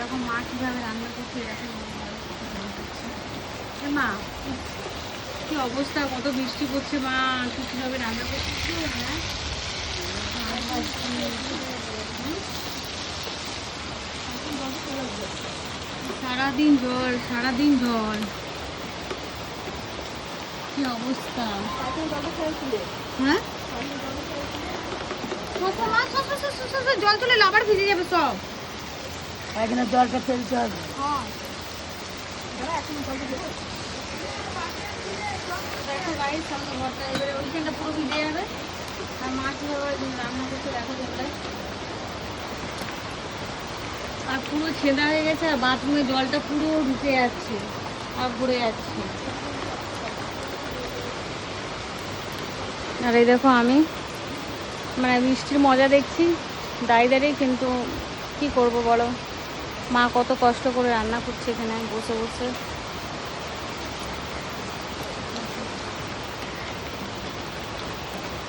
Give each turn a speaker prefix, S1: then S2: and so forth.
S1: দেখো মা কীভাবে রান্না করছে, এরকম মা কি অবস্থা, কত বৃষ্টি পড়ছে মা, তুই কীভাবে রান্না করছিস? হ্যাঁ সারাদিন জল, সারাদিন জল, কি অবস্থা। হ্যাঁ জল তুলে আবার ভিজে যাবে সব,
S2: এখানে জলটা ফেলতে হবে।
S1: দেখো গাইস সামনে ঘরটা, এবারে ওইখানটা পুরো ভিজে যাবে। আর মা কীভাবে রান্না করতে দেখো তোমরা, আর পুরো ছেঁদা হয়ে গেছে, আর বাথরুমে জলটা পুরো ঢুকে যাচ্ছে আর ঘুরে যাচ্ছে। আর এই দেখো আমি মানে বৃষ্টির মজা দেখছি দাঁড়িয়ে দাঁড়িয়ে, কিন্তু কি করব বলো, মা কত কষ্ট করে রান্না করছে এখানে বসে বসে।